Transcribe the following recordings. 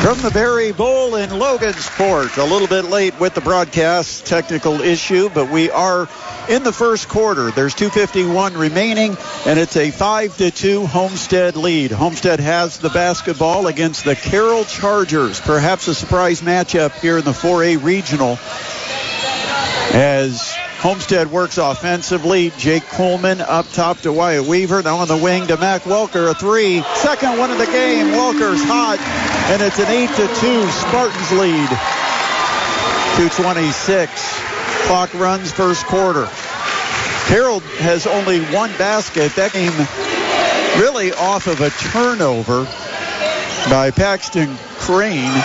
From the Berry Bowl in Logansport. A little bit late with the broadcast, technical issue, but we are in the first quarter. There's 2:51 remaining, and it's a 5-2 Homestead lead. Homestead has the basketball against the Carroll Chargers. Perhaps a surprise matchup here in the 4A Regional. As Homestead works offensively, Jake Coleman up top to Wyatt Weaver. Now on the wing to Mac Welker, a three. Second one of the game. Welker's hot, and it's an 8-2 Spartans lead. 2:26. Clock runs first quarter. Carroll has only one basket. That game really off of a turnover by Paxton Crane.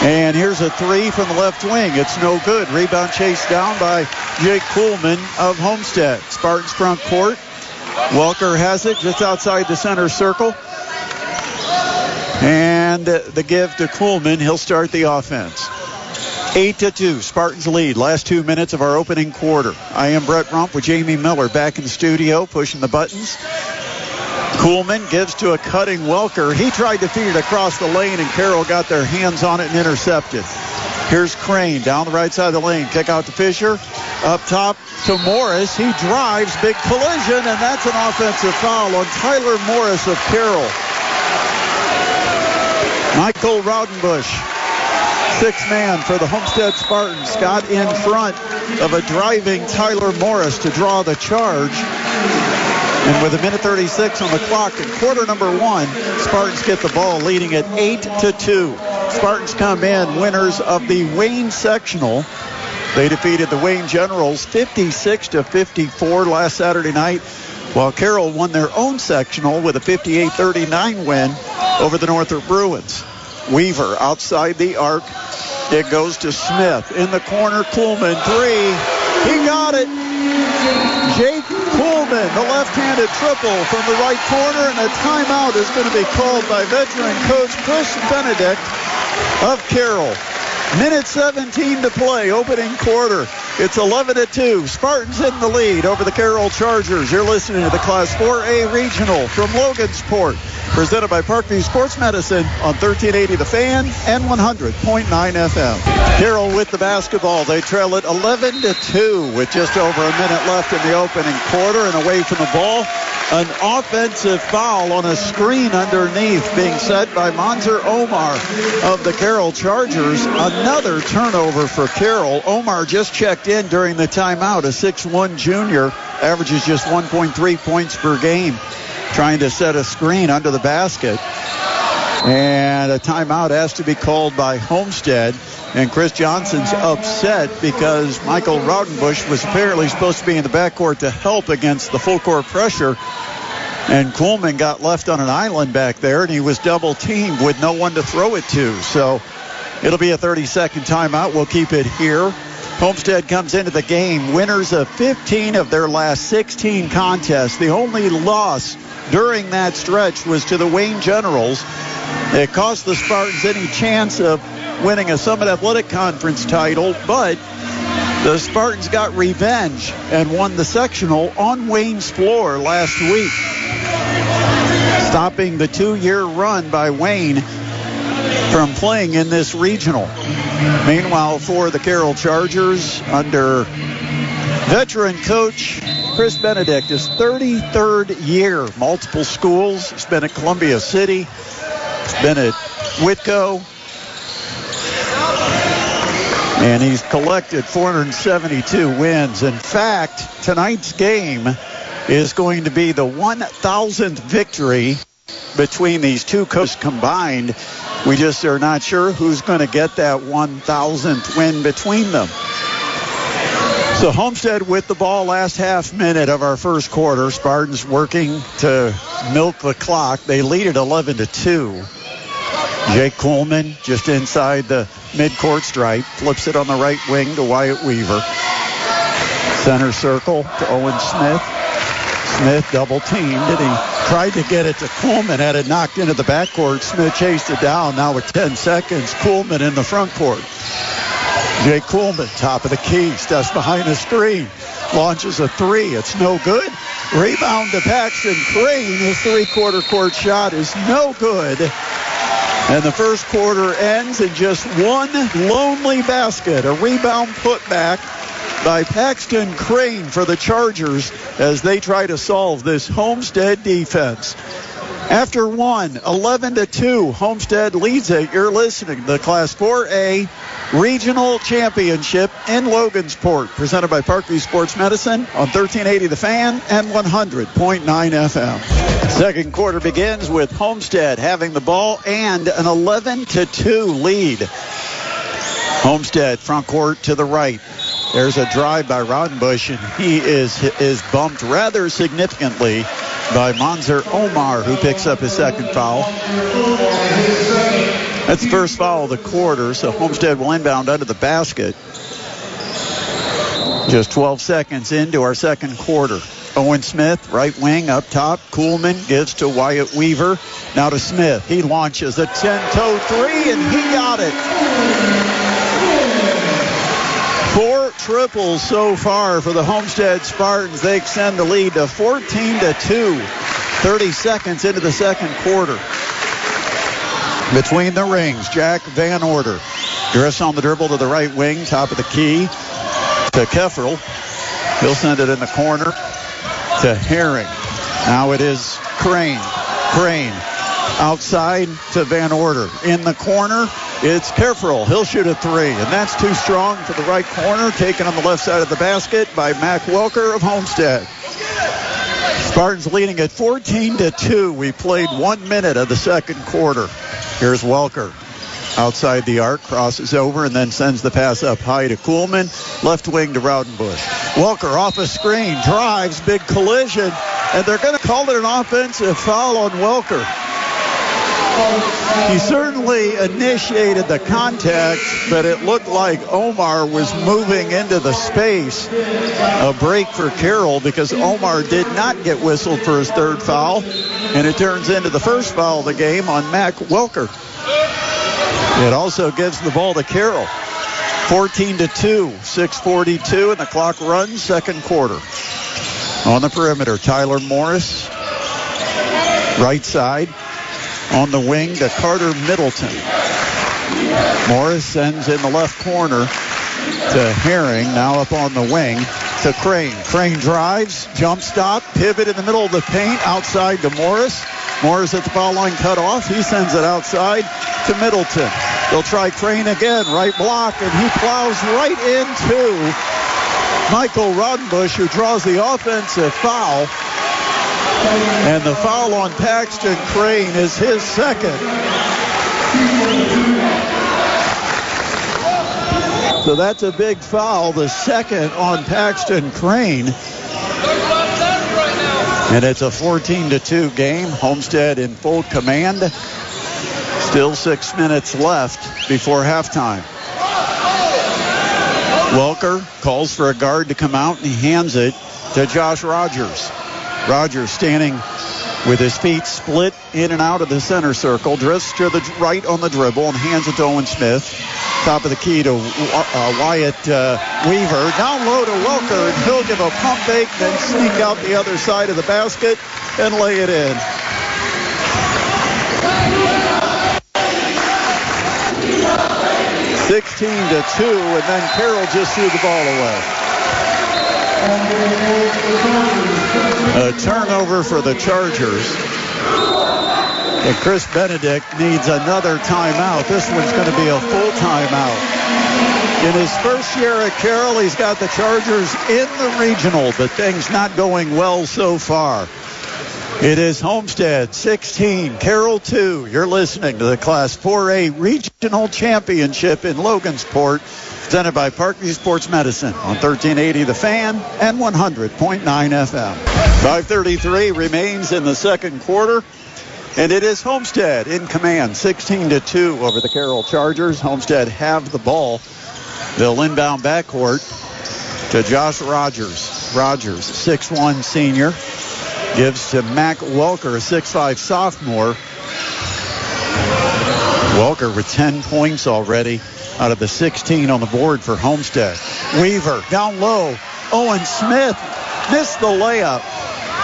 And here's a three from the left wing. It's no good. Rebound chased down by Jake Coolman of Homestead. Spartans front court. Welker has it just outside the center circle. And the give to Coolman. He'll start the offense. 8-2, Spartans lead. Last 2 minutes of our opening quarter. I am Brett Rump with Jamie Miller back in the studio, pushing the buttons. Coolman gives to a cutting Welker. He tried to feed it across the lane, and Carroll got their hands on it and intercepted. Here's Crane down the right side of the lane. Kick out to Fisher. Up top to Morris. He drives. Big collision, and that's an offensive foul on Tyler Morris of Carroll. Michael Raudenbush, sixth man for the Homestead Spartans, got in front of a driving Tyler Morris to draw the charge. And with 1:36 on the clock in quarter number one, Spartans get the ball, leading at 8-2. Spartans come in winners of the Wayne sectional. They defeated the Wayne Generals 56-54 last Saturday night, while Carroll won their own sectional with a 58-39 win over the Northrop Bruins. Weaver outside the arc. It goes to Smith. In the corner, Coolman, three. He got it. Jake Coolman, the left-handed triple from the right corner, and a timeout is going to be called by veteran coach Chris Benedict of Carroll. Minute 17 to play, opening quarter. It's 11-2. Spartans in the lead over the Carroll Chargers. You're listening to the Class 4A Regional from Logansport, presented by Parkview Sports Medicine on 1380 The Fan and 100.9 FM. Carroll with the basketball. They trail it 11-2 with just over a minute left in the opening quarter, and away from the ball, an offensive foul on a screen underneath being set by Monzer Omar of the Carroll Chargers. Another turnover for Carroll. Omar just checked in during the timeout. A 6'1 junior, averages just 1.3 points per game, trying to set a screen under the basket. And a timeout has to be called by Homestead. And Chris Johnson's upset because Michael Raudenbush was apparently supposed to be in the backcourt to help against the full court pressure. And Coolman got left on an island back there, and he was double teamed with no one to throw it to. So it'll be a 30-second timeout. We'll keep it here. Homestead comes into the game winners of 15 of their last 16 contests. The only loss during that stretch was to the Wayne Generals. It cost the Spartans any chance of winning a Summit Athletic Conference title, but the Spartans got revenge and won the sectional on Wayne's floor last week, stopping the 2-year run by Wayne from playing in this regional. Meanwhile, for the Carroll Chargers, under veteran coach Chris Benedict, his 33rd year, multiple schools. He's been at Columbia City. He's been at Whitco. And he's collected 472 wins. In fact, tonight's game is going to be the 1,000th victory between these two coaches combined. We just are not sure who's going to get that 1,000th win between them. So Homestead with the ball last half minute of our first quarter. Spartans working to milk the clock. They lead at 11-2. Jake Coolman just inside the midcourt stripe. Flips it on the right wing to Wyatt Weaver. Center circle to Owen Smith. Smith double teamed, and he tried to get it to Coolman. Had it knocked into the backcourt. Smith chased it down. Now with 10 seconds, Coolman in the front court. Jake Coolman, top of the key, steps behind the screen, launches a three. It's no good. Rebound to Paxton Crane. His three-quarter court shot is no good. And the first quarter ends in just one lonely basket. A rebound putback by Paxton Crane for the Chargers as they try to solve this Homestead defense. After one, 11-2, Homestead leads it. You're listening to the Class 4A Regional Championship in Logansport, presented by Parkview Sports Medicine on 1380 The Fan and 100.9 FM. Second quarter begins with Homestead having the ball and an 11-2 lead. Homestead front court to the right. There's a drive by Rodenbush, and he is bumped rather significantly by Monzer Omar, who picks up his second foul. That's the first foul of the quarter, so Homestead will inbound under the basket. Just 12 seconds into our second quarter. Owen Smith, right wing, up top. Kuhlman gives to Wyatt Weaver. Now to Smith. He launches a 10-toe three, and he got it. 4 triples so far for the Homestead Spartans. They extend the lead to 14-2. 30 seconds into the second quarter. Between the rings, Jack Van Order drifts on the dribble to the right wing, top of the key to Kefferl. He'll send it in the corner to Herring. Now it is Crane. Crane outside to Van Order. In the corner, it's Kefferl. He'll shoot a three, and that's too strong for the right corner. Taken on the left side of the basket by Mac Welker of Homestead. Spartans leading at 14-2. We played 1 minute of the second quarter. Here's Welker. Outside the arc, crosses over, and then sends the pass up high to Kuhlman. Left wing to Raudenbush. Welker off a screen, drives, big collision, and they're going to call it an offensive foul on Welker. He certainly initiated the contact, but it looked like Omar was moving into the space. A break for Carroll because Omar did not get whistled for his third foul, and it turns into the first foul of the game on Mac Welker. It also gives the ball to Carroll. 14-2, 6:42, and the clock runs second quarter. On the perimeter, Tyler Morris, right side. On the wing to Carter Middleton. Morris sends in the left corner to Herring. Now up on the wing to Crane. Crane drives, jump stop, pivot in the middle of the paint, outside to Morris. Morris at the foul line cut off. He sends it outside to Middleton. They'll try Crane again, right block, and he plows right into Michael Rodenbush, who draws the offensive foul. And the foul on Paxton Crane is his second. So that's a big foul, the second on Paxton Crane. And it's a 14-2 game. Homestead in full command. Still 6 minutes left before halftime. Welker calls for a guard to come out, and he hands it to Josh Rogers. Rogers standing with his feet split in and out of the center circle, drifts to the right on the dribble and hands it to Owen Smith. Top of the key to Wyatt Weaver. Down low to Welker, and he'll give a pump fake, then sneak out the other side of the basket and lay it in. (16-2), and then Carroll just threw the ball away. A turnover for the Chargers. And Chris Benedict needs another timeout. This one's going to be a full timeout. In his first year at Carroll, he's got the Chargers in the regional, but things not going well so far. It is Homestead 16, Carroll 2. You're listening to the Class 4A Regional Championship in Logansport, presented by Parkview Sports Medicine on 1380 The Fan and 100.9 FM. 5:33 remains in the second quarter, and it is Homestead in command, 16-2 over the Carroll Chargers. Homestead have the ball. They'll inbound backcourt to Josh Rogers. Rogers, 6'1 senior, gives to Mac Welker, a 6'5 sophomore. Welker with 10 points already out of the 16 on the board for Homestead. Weaver down low. Owen Smith missed the layup,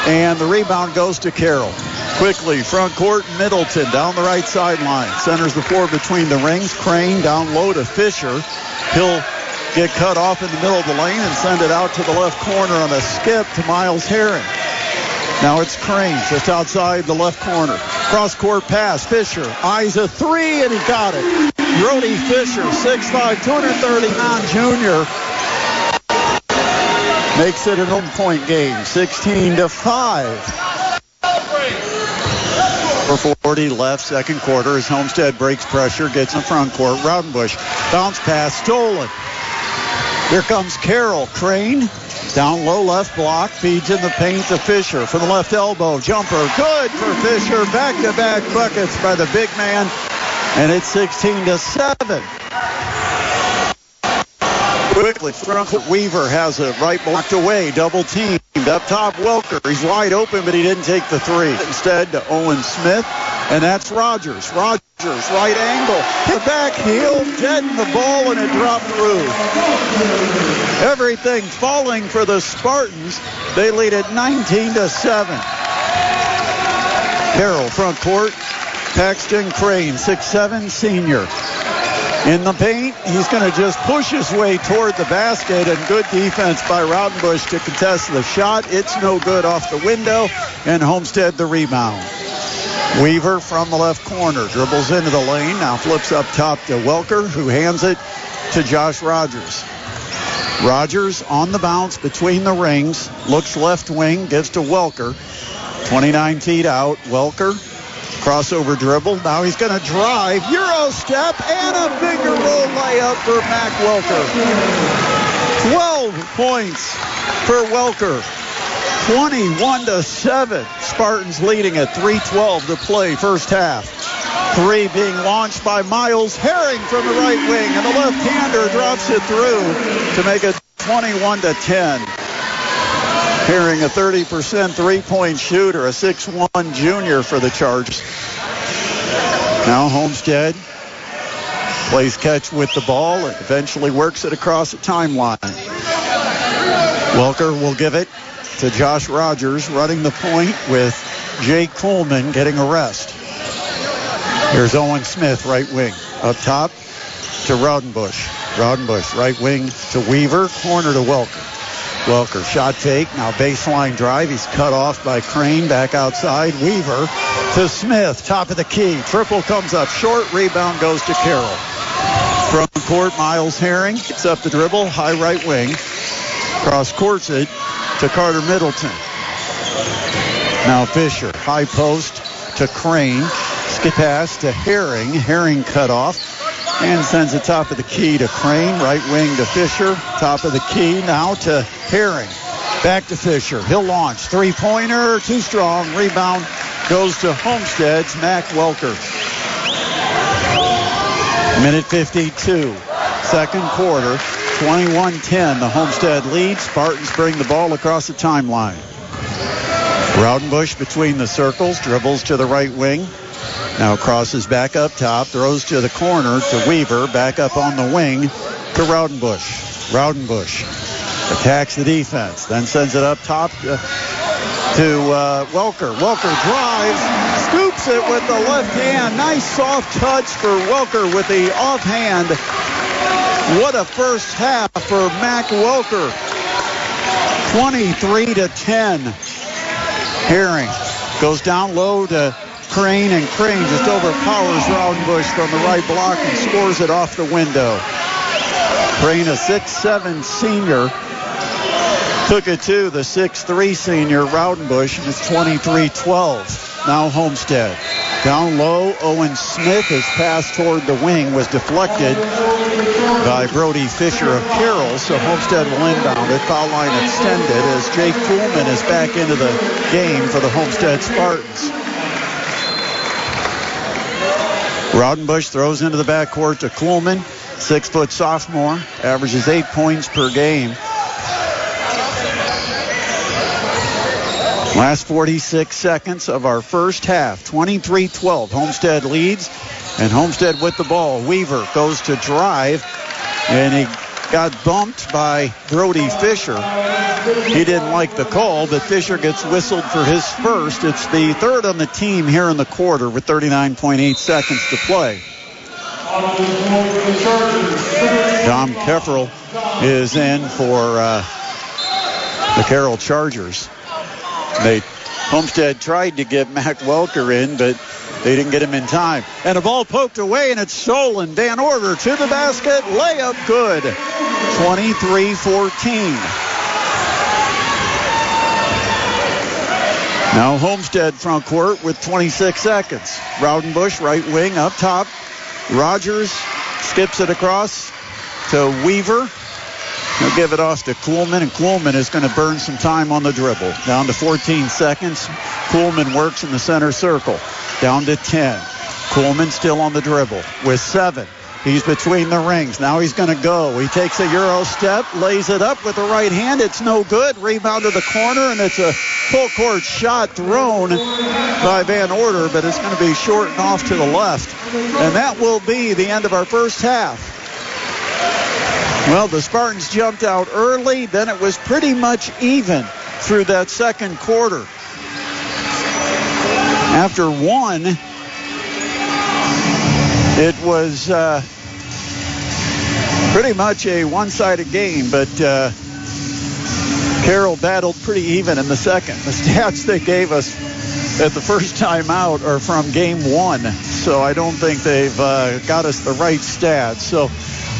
and the rebound goes to Carroll. Quickly, front court, Middleton down the right sideline. Centers the floor between the rings. Crane down low to Fisher. He'll get cut off in the middle of the lane and send it out to the left corner on a skip to Miles Herring. Now it's Crane just outside the left corner. Cross-court pass. Fisher eyes a three, and he got it. Brody Fisher, 6'5", 230-pound junior, makes it an 11-point game, 16-5. 4:40 left, second quarter, as Homestead breaks pressure, gets in the front court. Raudenbush, bounce pass, stolen. Here comes Carroll. Crane, down low left block, feeds in the paint to Fisher from the left elbow. Jumper, good for Fisher. Back-to-back buckets by the big man, and it's 16-7. Quickly, front court, Weaver has a right blocked away, double teamed. Up top, Welker. He's wide open, but he didn't take the three. Instead to Owen Smith, and that's Rogers. Rogers, right angle, hit back heel, deadened the ball, and it dropped through. Everything falling for the Spartans. They lead at 19-7. Carroll, front court. Paxton Crane, 6'7", senior. In the paint, he's going to just push his way toward the basket, and good defense by Raudenbush to contest the shot. It's no good off the window, and Homestead the rebound. Weaver from the left corner dribbles into the lane, now flips up top to Welker, who hands it to Josh Rogers. Rogers on the bounce between the rings, looks left wing, gives to Welker. 29 feet out, Welker. Crossover dribble. Now he's going to drive. Euro step and a finger roll layup for Mac Welker. 12 points for Welker. 21-7. Spartans leading at 3:12 to play first half. Three being launched by Miles Herring from the right wing, and the left-hander drops it through to make it 21-10. Herring, a 30% three-point shooter, a 6'1" junior for the Chargers. Now Homestead plays catch with the ball and eventually works it across the timeline. Welker will give it to Josh Rogers, running the point with Jake Coleman getting a rest. Here's Owen Smith, right wing. Up top to Raudenbush. Raudenbush, right wing to Weaver, corner to Welker. Welker, shot fake, now baseline drive. He's cut off by Crane, back outside. Weaver to Smith, top of the key. Triple comes up short, rebound goes to Carroll. Front court, Miles Herring gets up the dribble, high right wing. Cross courts it to Carter Middleton. Now Fisher, high post to Crane. Skip pass to Herring. Herring cut off and sends it top of the key to Crane. Right wing to Fisher. Top of the key now to Herring. Back to Fisher. He'll launch. Three-pointer. Too strong. Rebound goes to Homestead's Mac Welker. Minute 52. Second quarter. 21-10. The Homestead lead. Spartans bring the ball across the timeline. Raudenbush between the circles. Dribbles to the right wing. Now crosses back up top, throws to the corner to Weaver, back up on the wing to Raudenbush. Raudenbush attacks the defense, then sends it up top to Welker. Welker drives, scoops it with the left hand. Nice soft touch for Welker with the offhand. What a first half for Mac Welker. 23-10. Herring goes down low to Crane, and Crane just overpowers Raudenbush from the right block and scores it off the window. Crane, a 6'7" senior, took it to the 6'3" senior Raudenbush, and it's 23-12. Now Homestead. Down low, Owen Smith. His pass toward the wing was deflected by Brody Fisher of Carroll, so Homestead will inbound it. Foul line extended as Jake Kuhlman is back into the game for the Homestead Spartans. Raudenbush throws into the backcourt to Kuhlman, 6-foot sophomore, averages 8 points per game. Last 46 seconds of our first half, 23-12. Homestead leads, and Homestead with the ball. Weaver goes to drive, and he got bumped by Brody Fisher. He didn't like the call, but Fisher gets whistled for his first. It's the third on the team here in the quarter with 39.8 seconds to play. Dom Kefferl is in for the Carroll Chargers. Homestead tried to get Mac Welker in, but they didn't get him in time. And a ball poked away, and it's stolen. Van Order to the basket. Layup good. 23-14. Now Homestead front court with 26 seconds. Raudenbush, right wing, up top. Rogers skips it across to Weaver. He'll give it off to Kuhlman, and Kuhlman is going to burn some time on the dribble. Down to 14 seconds. Kuhlman works in the center circle. Down to 10. Kuhlman still on the dribble with 7. He's between the rings. Now he's going to go. He takes a Euro step, lays it up with the right hand. It's no good. Rebound to the corner, and it's a full court shot thrown by Van Order, but it's going to be short and off to the left. And that will be the end of our first half. Well, the Spartans jumped out early. Then it was pretty much even through that second quarter. After one, it was pretty much a one-sided game, but Carroll battled pretty even in the second. The stats they gave us at the first time out are from game one, so I don't think they've got us the right stats. So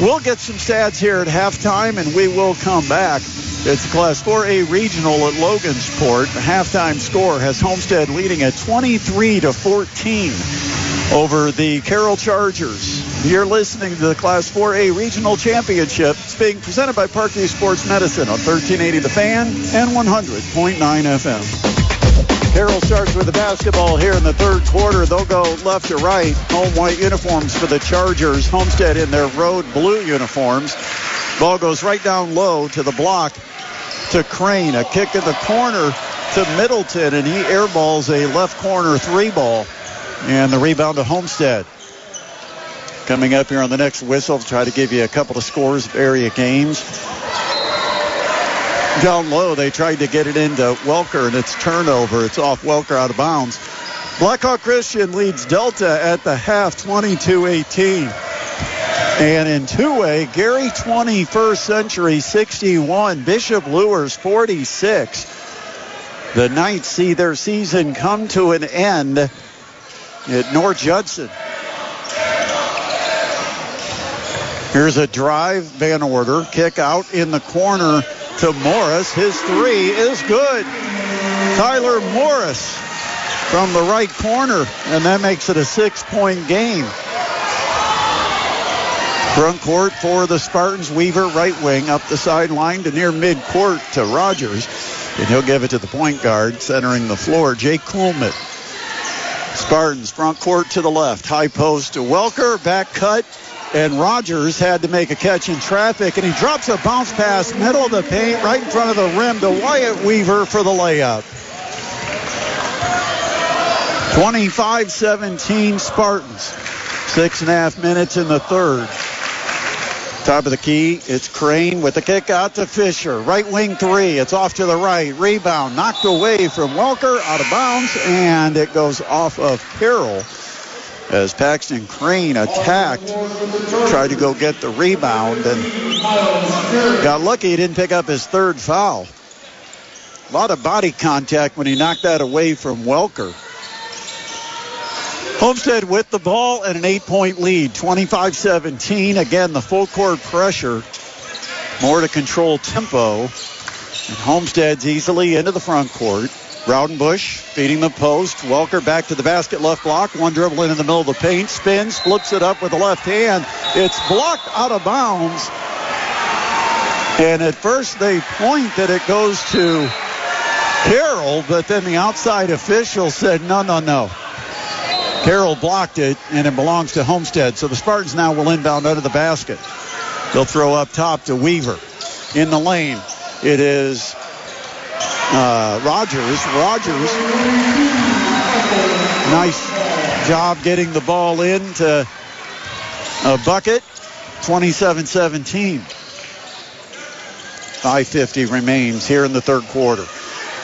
we'll get some stats here at halftime, and we will come back. It's Class 4A Regional at Logansport. The halftime score has Homestead leading at 23-14 over the Carroll Chargers. You're listening to the Class 4A Regional Championship. It's being presented by Parkview Sports Medicine on 1380 The Fan and 100.9 FM. Carroll starts with the basketball here in the third quarter. They'll go left to right. Home white uniforms for the Chargers. Homestead in their road blue uniforms. Ball goes right down low to the block to Crane. A kick in the corner to Middleton, and he airballs a left corner three ball. And the rebound to Homestead. Coming up here on the next whistle, try to give you a couple of scores of area games. Down low, they tried to get it into Welker, and it's turnover. It's off Welker, out of bounds. Blackhawk Christian leads Delta at the half, 22-18. And in 2A, Gary 21st Century 61, Bishop Luers 46. The Knights see their season come to an end at North Judson. Here's a drive, Van Order, kick out in the corner to Morris. His three is good. Tyler Morris from the right corner, and that makes it a 6-point game. Front court for the Spartans. Weaver, right wing, up the sideline to near midcourt to Rogers, and he'll give it to the point guard, centering the floor, Jake Kuhlman. Spartans front court to the left. High post to Welker. Back cut. And Rogers had to make a catch in traffic. And he drops a bounce pass middle of the paint right in front of the rim to Wyatt Weaver for the layup. 25-17 Spartans. 6.5 minutes in the third. Top of the key, it's Crane with the kick out to Fisher. Right wing three, it's off to the right. Rebound knocked away from Welker, out of bounds, and it goes off of Carroll as Paxton Crane attacked, tried to go get the rebound, and got lucky he didn't pick up his third foul. A lot of body contact when he knocked that away from Welker. Homestead with the ball and an 8-point lead, 25-17. Again, the full court pressure, more to control tempo. And Homestead's easily into the front court. Raudenbush feeding the post. Welker back to the basket, left block. One dribble in the middle of the paint. Spins, flips it up with the left hand. It's blocked out of bounds. And at first they point that it goes to Carroll, but then the outside official said, no. Carroll blocked it, and it belongs to Homestead. So the Spartans now will inbound out of the basket. They'll throw up top to Weaver. In the lane, it is Rogers. Nice job getting the ball into a bucket. 27-17. 5:50 remains here in the third quarter.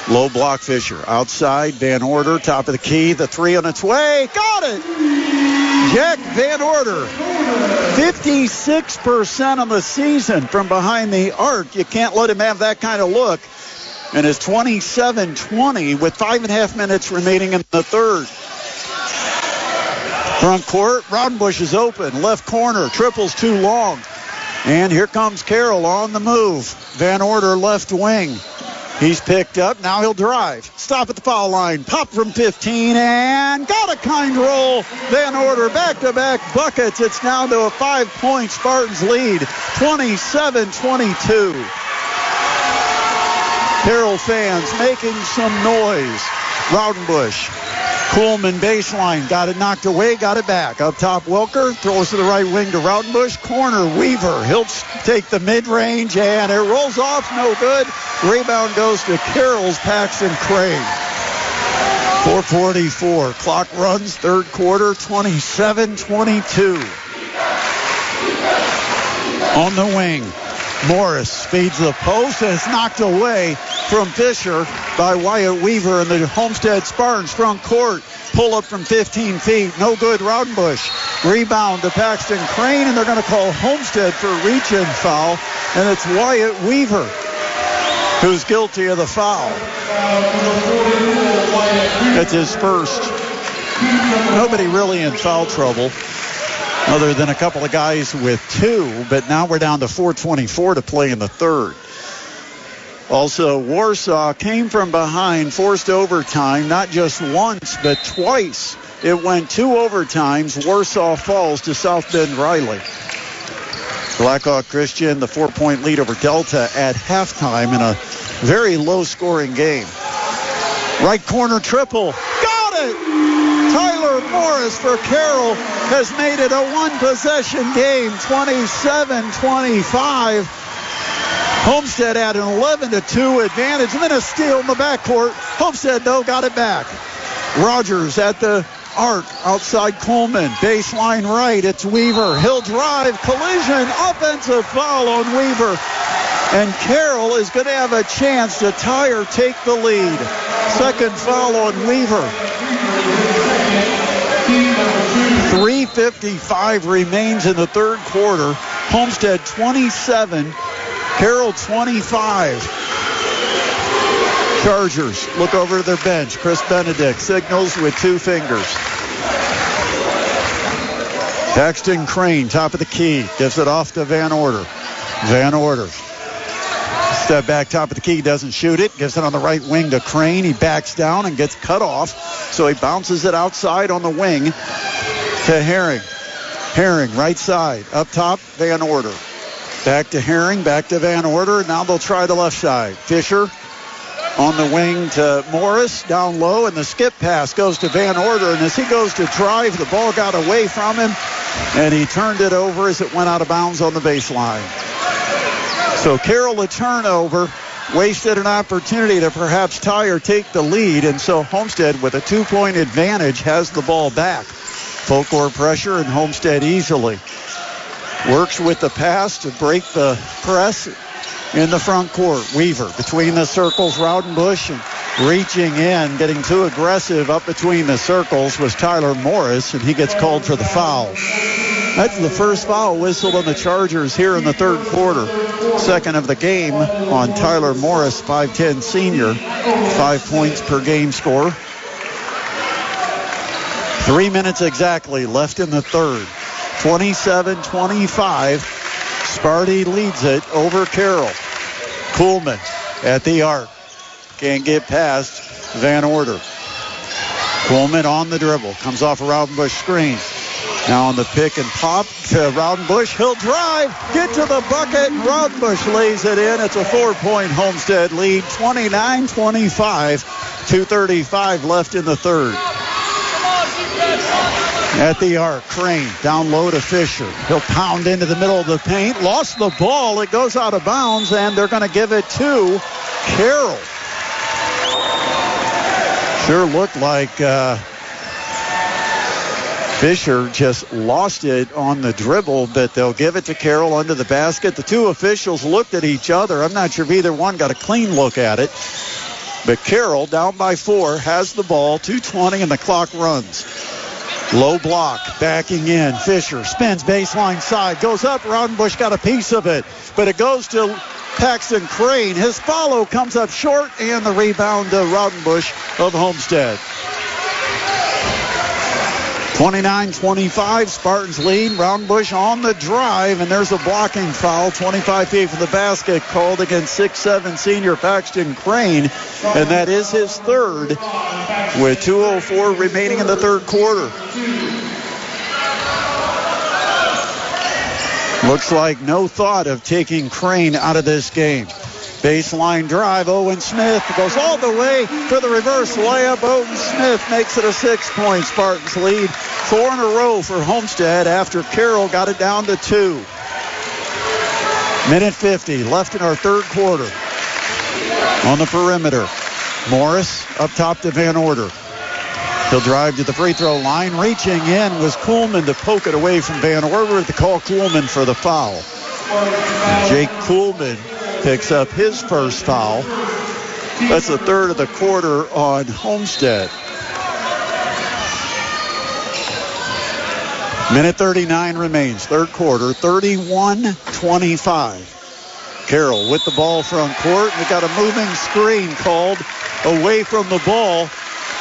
Low block Fisher. Outside, Van Order, top of the key. The three on its way. Got it! Jack Van Order. 56% on the season from behind the arc. You can't let him have that kind of look. And it's 27-20 with 5.5 minutes remaining in the third. Front court, Raudenbush is open. Left corner, triple's too long. And here comes Carroll on the move. Van Order left wing. He's picked up. Now he'll drive. Stop at the foul line. Pop from 15 and got a kind roll. Van Order back-to-back buckets. It's now to a 5-point Spartans lead. 27-22. Carroll fans making some noise. Raudenbush. Coolman baseline. Got it knocked away. Got it back. Up top, Welker. Throws to the right wing to Raudenbush. Corner, Weaver. He'll take the mid-range, and it rolls off. No good. Rebound goes to Carroll's Paxton Crane. 4:44. Clock runs. Third quarter. 27-22. On the wing. Morris feeds the post, and it's knocked away from Fisher by Wyatt Weaver and the Homestead Spartans front court. Pull up from 15 feet. No good, Raudenbush. Rebound to Paxton Crane, and they're going to call Homestead for a reach-in foul, and it's Wyatt Weaver who's guilty of the foul. It's his first. Nobody really in foul trouble other than a couple of guys with two, but now we're down to 4:24 to play in the third. Also, Warsaw came from behind, forced overtime, not just once, but twice. It went 2 overtimes. Warsaw falls to South Bend Riley. Blackhawk Christian, the 4-point lead over Delta at halftime in a very low-scoring game. Right corner triple. Got it! Tyler Morris for Carroll has made it a one-possession game, 27-25. Homestead had an 11-2 advantage, and then a steal in the backcourt. Homestead, though, got it back. Rogers at the arc, outside Coleman. Baseline right, it's Weaver. He'll drive, collision, offensive foul on Weaver. And Carroll is going to have a chance to tie or take the lead. Second foul on Weaver. 3:55 remains in the third quarter. Homestead 27, Carroll 25. Chargers look over to their bench. Chris Benedict signals with 2 fingers. Paxton Crane, top of the key, gives it off to Van Order. Van Order. Step back, top of the key, doesn't shoot it. Gives it on the right wing to Crane. He backs down and gets cut off. So he bounces it outside on the wing to Herring. Herring, right side. Up top, Van Order. Back to Herring, back to Van Order. Now they'll try the left side. Fisher on the wing to Morris, down low, and the skip pass goes to Van Order. And as he goes to drive, the ball got away from him, and he turned it over as it went out of bounds on the baseline. So Carroll, a turnover, wasted an opportunity to perhaps tie or take the lead, and so Homestead, with a 2-point advantage, has the ball back. Full court pressure, and Homestead easily works with the pass to break the press in the front court. Weaver between the circles, Raudenbush, and reaching in, getting too aggressive up between the circles was Tyler Morris, and he gets called for the foul. That's the first foul whistled on the Chargers here in the third quarter. Second of the game on Tyler Morris, 5'10 senior, 5 points per game score. 3 minutes exactly left in the third. 27-25. Sparty leads it over Carroll. Coolman at the arc. Can't get past Van Order. Coolman on the dribble. Comes off a Raudenbush screen. Now on the pick and pop to Raudenbush. He'll drive, get to the bucket, and Raudenbush lays it in. It's a 4-point Homestead lead, 29-25, 2:35 left in the third. At the arc, Crane down low to Fisher. He'll pound into the middle of the paint. Lost the ball. It goes out of bounds, and they're going to give it to Carroll. Sure looked like Fisher just lost it on the dribble, but they'll give it to Carroll under the basket. The two officials looked at each other. I'm not sure if either one got a clean look at it. But Carroll, down by 4, has the ball, 2:20, and the clock runs. Low block, backing in. Fisher spins baseline side, goes up. Raudenbush got a piece of it, but it goes to Paxton Crane. His follow comes up short, and the rebound to Raudenbush of Homestead. 29-25, Spartans lead. Raudenbush on the drive, and there's a blocking foul. 25 feet from the basket, called against 6'7" senior Paxton Crane, and that is his third with 2:04 remaining in the third quarter. Looks like no thought of taking Crane out of this game. Baseline drive, Owen Smith goes all the way for the reverse layup. Owen Smith makes it a 6-point Spartans lead. 4 in a row for Homestead after Carroll got it down to 2. Minute 50 left in our third quarter. On the perimeter, Morris up top to Van Order. He'll drive to the free throw line. Reaching in was Kuhlman to poke it away from Van Order. To call Kuhlman for the foul. Jake Kuhlman picks up his first foul. That's the third of the quarter on Homestead. Minute 39 remains, third quarter, 31-25. Carroll with the ball front court. We got a moving screen called away from the ball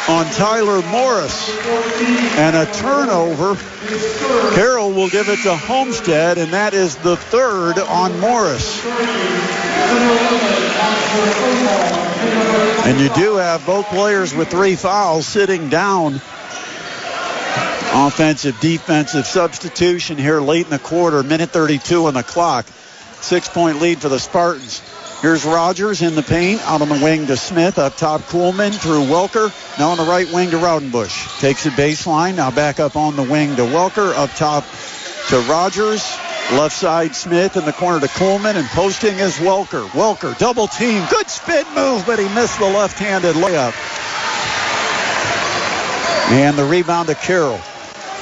on Tyler Morris. And a turnover. Carroll will give it to Homestead, and that is the third on Morris. And you do have both players with 3 fouls sitting down. Offensive, defensive substitution here late in the quarter. Minute 32 on the clock. 6-point lead for the Spartans. Here's Rogers in the paint. Out on the wing to Smith. Up top, Kuhlman through Welker. Now on the right wing to Raudenbush. Takes it baseline. Now back up on the wing to Welker. Up top to Rogers. Left side, Smith in the corner to Kuhlman. And posting is Welker. Welker, double team. Good spin move, but he missed the left-handed layup. And the rebound to Carroll.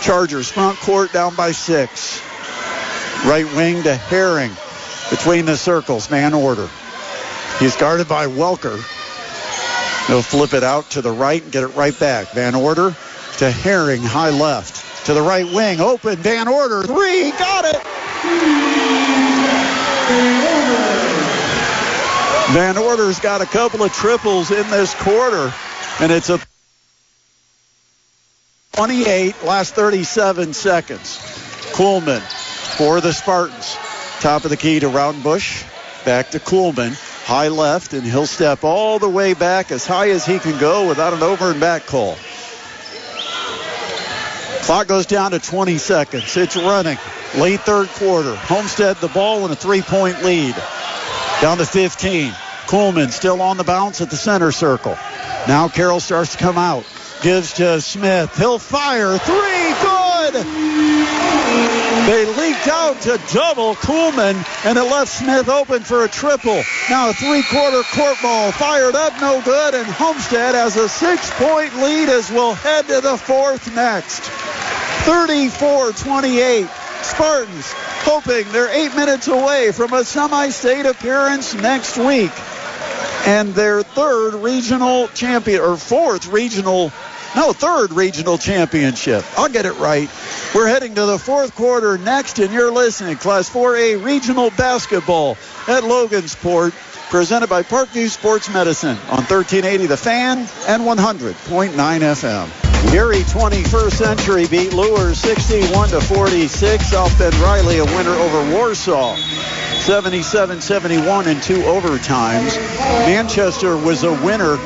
Chargers front court down by 6. Right wing to Herring. Between the circles, Van Order. He's guarded by Welker. He'll flip it out to the right and get it right back. Van Order to Herring, high left. To the right wing, open, Van Order, 3, got it! Van Order's got a couple of triples in this quarter, and it's a 28, last 37 seconds. Kuhlman for the Spartans. Top of the key to Raudenbush. Back to Kuhlman. High left, and he'll step all the way back as high as he can go without an over and back call. Clock goes down to 20 seconds. It's running. Late third quarter. Homestead the ball and a 3-point lead. Down to 15. Kuhlman still on the bounce at the center circle. Now Carroll starts to come out. Gives to Smith. He'll fire. 3, good! They leaked out to double Kuhlman, and it left Smith open for a triple. Now a 3-quarter court ball fired up, no good, and Homestead has a 6-point lead as we'll head to the fourth next. 34-28. Spartans hoping they're 8 minutes away from a semi-state appearance next week. And their third regional championship. I'll get it right. We're heading to the fourth quarter next, and you're listening. Class 4A Regional Basketball at Logansport, presented by Parkview Sports Medicine on 1380 The Fan and 100.9 FM. Gary 21st Century beat Lures 61-46. South Bend Riley a winner over Warsaw 77-71 in 2 overtimes. Manchester was a winner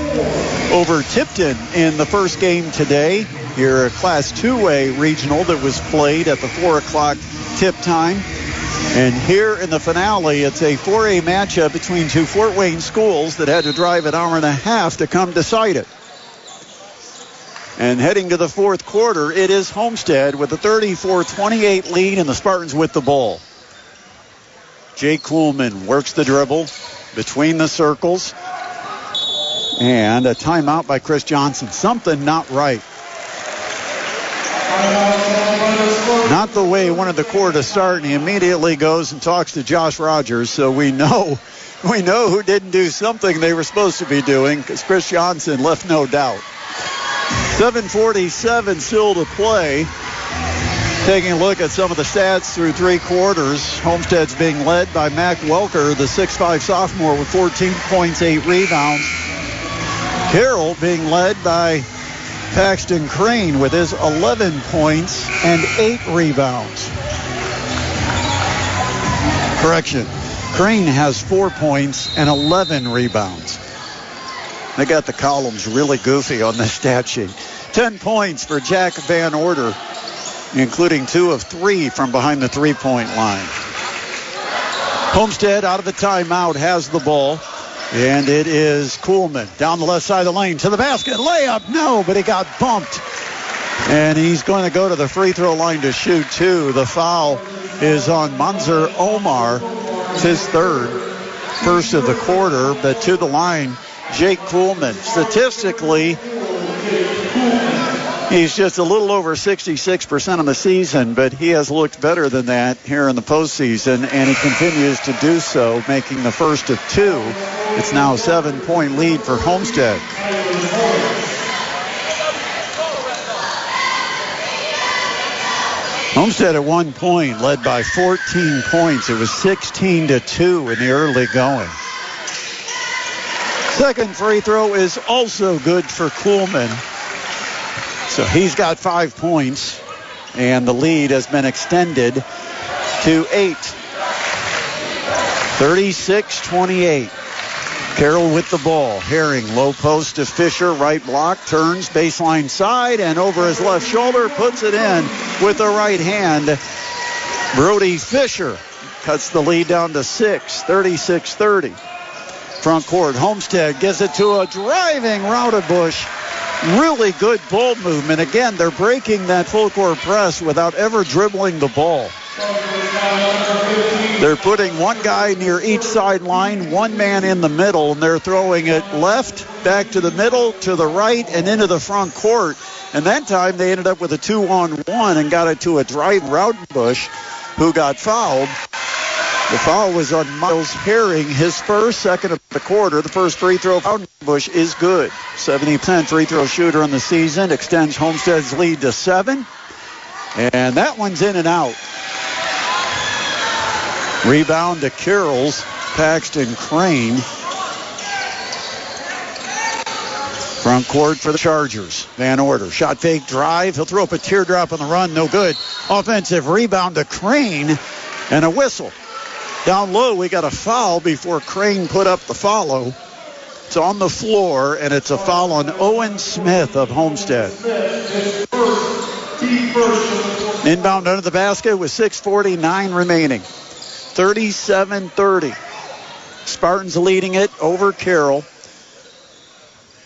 over Tipton in the first game today. Here a Class 2A regional that was played at the 4 o'clock tip time. And here in the finale, it's a 4A matchup between 2 Fort Wayne schools that had to drive an hour and a half to come decide it. And heading to the fourth quarter, it is Homestead with a 34-28 lead, and the Spartans with the ball. Jake Kuhlman works the dribble between the circles. And a timeout by Chris Johnson. Something not right. Not the way he wanted the quarter to start, and he immediately goes and talks to Josh Rogers, so we know who didn't do something they were supposed to be doing, because Chris Johnson left no doubt. 7:47 still to play. Taking a look at some of the stats through three quarters, Homestead's being led by Mac Welker, the 6'5 sophomore, with 14 points, 8 rebounds. Carroll being led by Paxton Crane with his 11 points and 8 rebounds. Correction, Crane has 4 points and 11 rebounds. They got the columns really goofy on this stat sheet. 10 points for Jack Van Order, including 2 of 3 from behind the three-point line. Homestead out of the timeout has the ball, and it is Kuhlman down the left side of the lane to the basket. Layup, no, but he got bumped. And he's going to go to the free throw line to shoot 2. The foul is on Manzur Omar. It's his first of the quarter, but to the line, Jake Kuhlman. Statistically, he's just a little over 66% of the season, but he has looked better than that here in the postseason, and he continues to do so, making the first of 2. It's now a 7-point lead for Homestead. Homestead at one point led by 14 points. It was 16-2 in the early going. Second free throw is also good for Kuhlman. So he's got 5 points, and the lead has been extended to 8. 36-28. Carroll with the ball. Herring, low post to Fisher, right block, turns, baseline side, and over his left shoulder, puts it in with the right hand. Brody Fisher cuts the lead down to 6, 36-30. Front court, Homestead gives it to a driving Raudebusch. Really good ball movement. Again, they're breaking that full court press without ever dribbling the ball. They're putting one guy near each sideline, one man in the middle, and they're throwing it left, back to the middle, to the right, and into the front court. And that time they ended up with a 2-on-1 and got it to a drive Raudebusch, who got fouled. The foul was on Miles Herring, his first, second of the quarter. The first free throw for Raudebusch is good. 70% free throw shooter in the season, extends Homestead's lead to 7. And that one's in and out. Rebound to Carroll's Paxton Crane. Front court for the Chargers. Van Order, shot fake drive. He'll throw up a teardrop on the run, no good. Offensive rebound to Crane and a whistle. Down low, we got a foul before Crane put up the follow. It's on the floor, and it's a foul on Owen Smith of Homestead. Inbound under the basket with 6:49 remaining. 37-30. Spartans leading it over Carroll.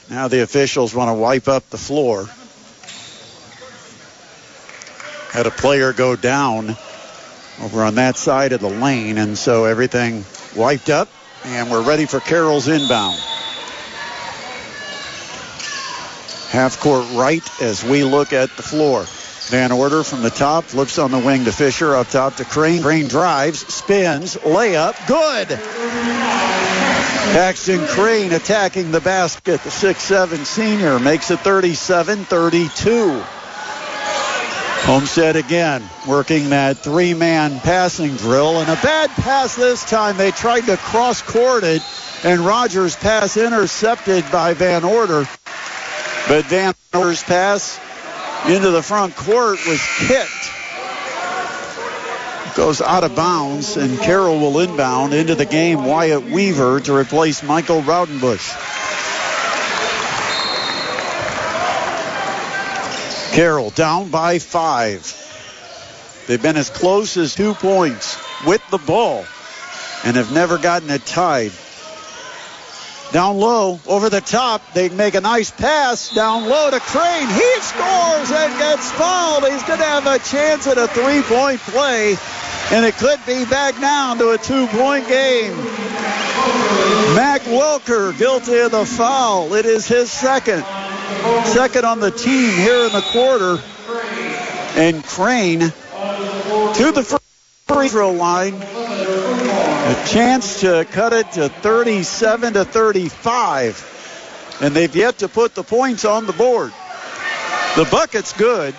Now the officials want to wipe up the floor. Had a player go down over on that side of the lane, and so everything wiped up, and we're ready for Carroll's inbound. Half court right as we look at the floor. Van Order from the top, flips on the wing to Fisher, up top to Crane. Crane drives, spins, layup, good! Paxton Crane attacking the basket. The 6'7 senior makes it 37-32. Homestead again working that 3-man passing drill, and a bad pass this time. They tried to cross court it, and Rogers' pass intercepted by Van Order. But Van Order's pass into the front court was kicked. Goes out of bounds, and Carroll will inbound into the game. Wyatt Weaver to replace Michael Raudebusch. Carroll down by 5. They've been as close as 2 points with the ball and have never gotten it tied. Down low, over the top, they make a nice pass down low to Crane. He scores and gets fouled. He's going to have a chance at a 3-point play, and it could be back down to a 2-point game. Mac Welker guilty of the foul. It is his second on the team here in the quarter. And Crane to the free throw line. A chance to cut it to 37-35. And they've yet to put the points on the board. The bucket's good,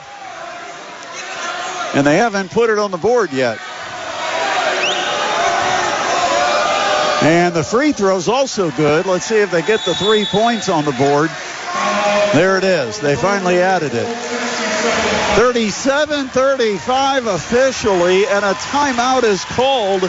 and they haven't put it on the board yet. And the free throw's also good. Let's see if they get the 3 points on the board. There it is. They finally added it. 37-35 officially, and a timeout is called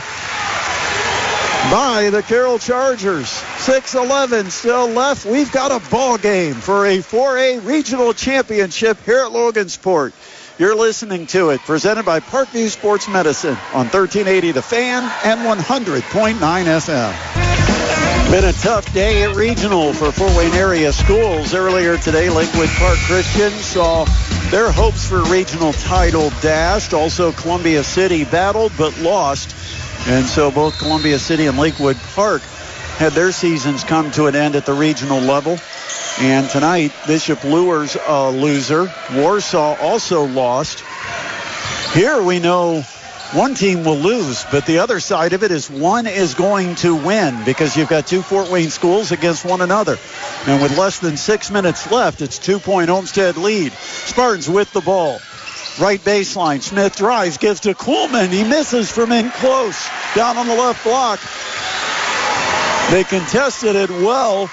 by the Carroll Chargers. 6:11 still left. We've got a ball game for a 4A regional championship here at Logansport. You're listening to it, presented by Parkview Sports Medicine on 1380 The Fan and 100.9 FM. Been a tough day at regional for Fort Wayne area schools. Earlier today, Lakewood Park Christian saw their hopes for regional title dashed. Also, Columbia City battled but lost. And so both Columbia City and Lakewood Park had their seasons come to an end at the regional level. And tonight, Bishop Luer's a loser. Warsaw also lost. Here we know one team will lose, but the other side of it is one is going to win because you've got two Fort Wayne schools against one another. And with less than 6 minutes left, it's 2-point Homestead lead. Spartans with the ball. Right baseline. Smith drives, gives to Kuhlman. He misses from in close. Down on the left block. They contested it well.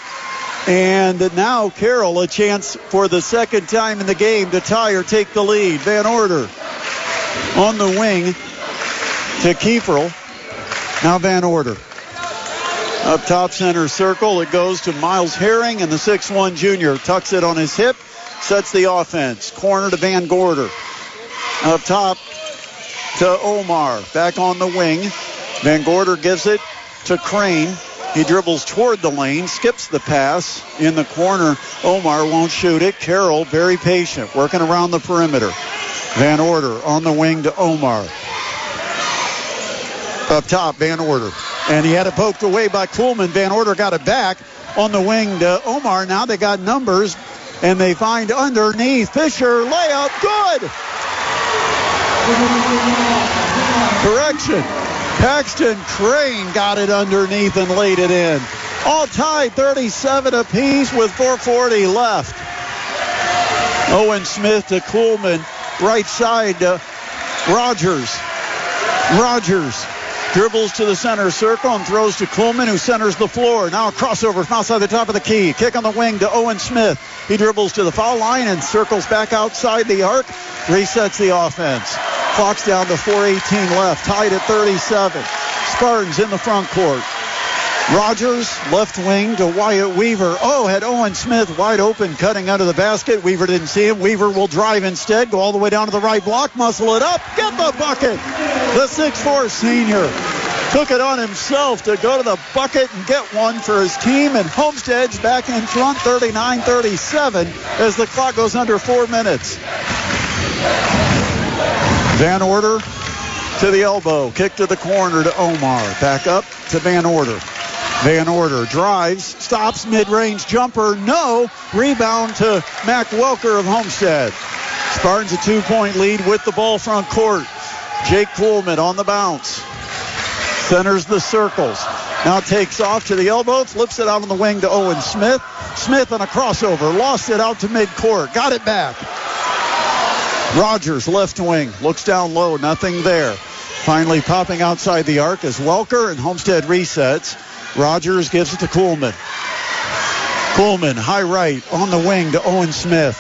And now Carroll a chance for the second time in the game to tie or take the lead. Van Order on the wing to Kieferl. Now Van Order. Up top center circle. It goes to Miles Herring, and the 6'1 junior tucks it on his hip. Sets the offense. Corner to Van Gorder. Up top to Omar. Back on the wing. Van Gorder gives it to Crane. He dribbles toward the lane, skips the pass in the corner. Omar won't shoot it. Carroll very patient, working around the perimeter. Van Order on the wing to Omar. Up top, Van Order. And he had it poked away by Kuhlman. Van Order got it back on the wing to Omar. Now they got numbers, and they find underneath. Fisher, layup, good! Correction. Paxton Crane got it underneath and laid it in. All tied 37 apiece with 4:40 left. Owen Smith to Kuhlman. Right side to Rogers. Rogers dribbles to the center circle and throws to Kuhlman, who centers the floor. Now a crossover from outside the top of the key. Kick on the wing to Owen Smith. He dribbles to the foul line and circles back outside the arc. Resets the offense. Clock's down to 4:18 left. Tied at 37. Spartans in the front court. Rogers, left wing to Wyatt Weaver. Oh, had Owen Smith wide open, cutting under the basket. Weaver didn't see him. Weaver will drive instead, go all the way down to the right block, muscle it up, get the bucket. The 6'4 senior took it on himself to go to the bucket and get one for his team, and Homestead's back in front 39-37 as the clock goes under 4 minutes. Van Order to the elbow, kick to the corner to Omar, back up to Van Order. Van Order drives, stops, mid-range jumper, no. Rebound to Mac Welker of Homestead. Spartans a 2-point lead with the ball front court. Jake Kuhlman on the bounce. Centers the circles. Now takes off to the elbow, flips it out on the wing to Owen Smith. Smith on a crossover, lost it out to midcourt, got it back. Rogers, left wing, looks down low, nothing there. Finally popping outside the arc is Welker, and Homestead resets. Rogers gives it to Kuhlman. Kuhlman, high right, on the wing to Owen Smith.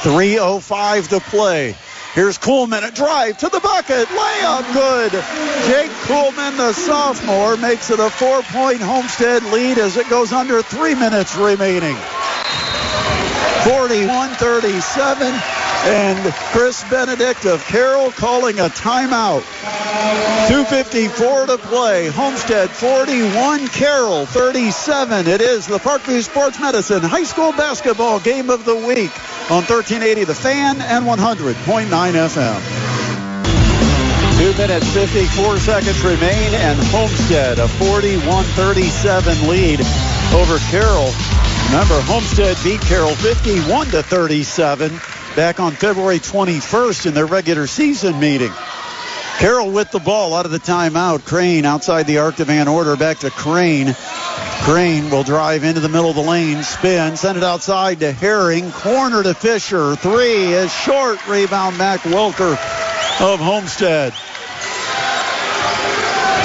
3:05 to play. Here's Kuhlman, a drive to the bucket, layup, good. Jake Kuhlman, the sophomore, makes it a 4-point Homestead lead as it goes under 3 minutes remaining. 41-37, and Chris Benedict of Carroll calling a timeout. 2:54 to play. Homestead 41, Carroll 37. It is the Parkview Sports Medicine High School Basketball Game of the Week on 1380 The Fan and 100.9 FM. 2 minutes, 54 seconds remain, and Homestead a 41-37 lead over Carroll. Remember, Homestead beat Carroll 51-37 back on February 21st in their regular season meeting. Carroll with the ball out of the timeout. Crane outside the arc to Van Order. Back to Crane. Crane will drive into the middle of the lane. Spin. Send it outside to Herring. Corner to Fisher. 3 is short. Rebound Mac Welker of Homestead.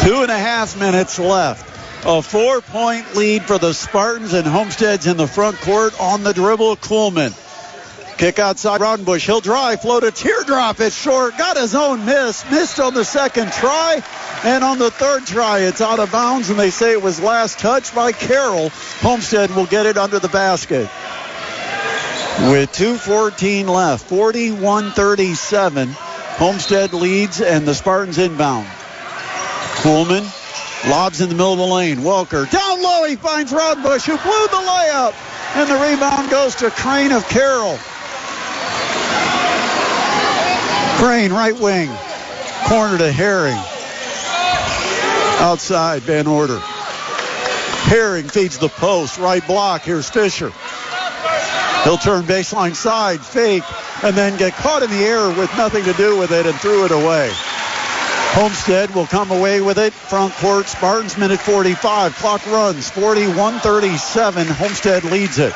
2.5 minutes left. A 4-point lead for the Spartans, and Homestead's in the front court on the dribble. Kuhlman. Kick outside Raudenbush. He'll drive, float a teardrop. It's short. Got his own miss. Missed on the second try. And on the third try, it's out of bounds, and they say it was last touched by Carroll. Homestead will get it under the basket. With 2:14 left, 41-37. Homestead leads, and the Spartans inbound. Kuhlman lobs in the middle of the lane. Welker down low. He finds Raudenbush, who blew the layup. And the rebound goes to Crane of Carroll. Crane, right wing. Corner to Herring. Outside, Van Order. Herring feeds the post. Right block. Here's Fisher. He'll turn baseline side, fake, and then get caught in the air with nothing to do with it and threw it away. Homestead will come away with it. Front court, Spartans, minute 45. Clock runs, 41-37. Homestead leads it.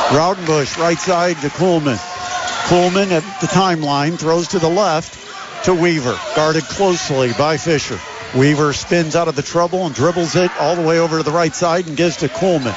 Raudenbush, right side to Kuhlman. Kuhlman at the timeline, throws to the left to Weaver. Guarded closely by Fisher. Weaver spins out of the trouble and dribbles it all the way over to the right side and gives to Kuhlman.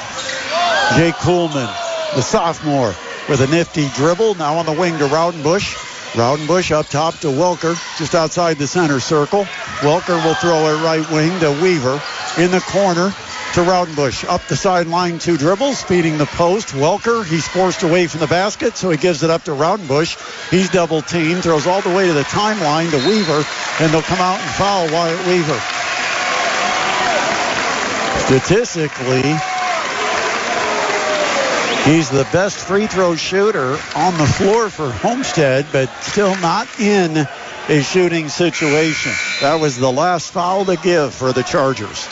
Jake Kuhlman, the sophomore, with a nifty dribble. Now on the wing to Raudenbush. Raudenbush up top to Welker, just outside the center circle. Welker will throw it right wing to Weaver. In the corner to Raudenbush. Up the sideline, 2 dribbles, feeding the post. Welker, he's forced away from the basket, so he gives it up to Raudenbush. He's double teamed, throws all the way to the timeline to Weaver, and they'll come out and foul Wyatt Weaver. Statistically, he's the best free throw shooter on the floor for Homestead, but still not in a shooting situation. That was the last foul to give for the Chargers.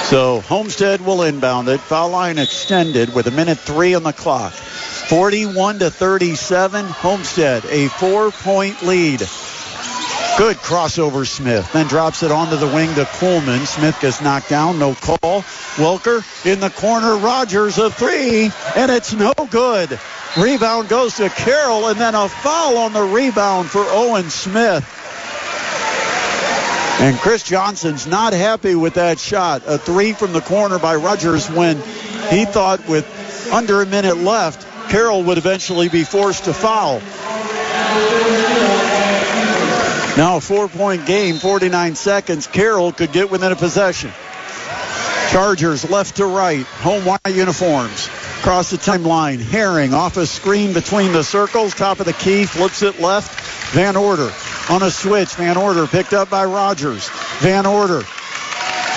So Homestead will inbound it. Foul line extended with 1:03 on the clock. 41-37. Homestead, a 4-point lead. Good crossover, Smith. Then drops it onto the wing to Kuhlman. Smith gets knocked down. No call. Welker in the corner. Rogers a 3, and it's no good. Rebound goes to Carroll, and then a foul on the rebound for Owen Smith. And Chris Johnson's not happy with that shot. A 3 from the corner by Rogers when he thought with under a minute left, Carroll would eventually be forced to foul. Now a 4-point game, 49 seconds. Carroll could get within a possession. Chargers left to right, home white uniforms. Across the timeline, Herring off a screen between the circles, top of the key, flips it left. Van Order on a switch. Van Order picked up by Rogers. Van Order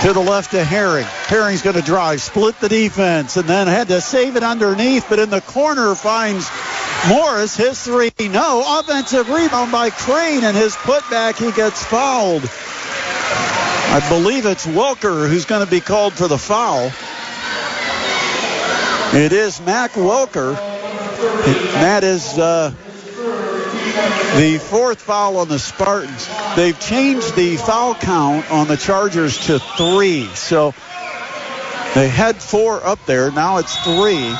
to the left to Herring. Herring's going to drive, split the defense, and then had to save it underneath, but in the corner finds Morris, his 3. No, offensive rebound by Crane, and his putback, he gets fouled. I believe it's Welker who's going to be called for the foul. It is Mac Welker. That is the 4th foul on the Spartans. They've changed the foul count on the Chargers to 3. So they had 4 up there. Now it's 3.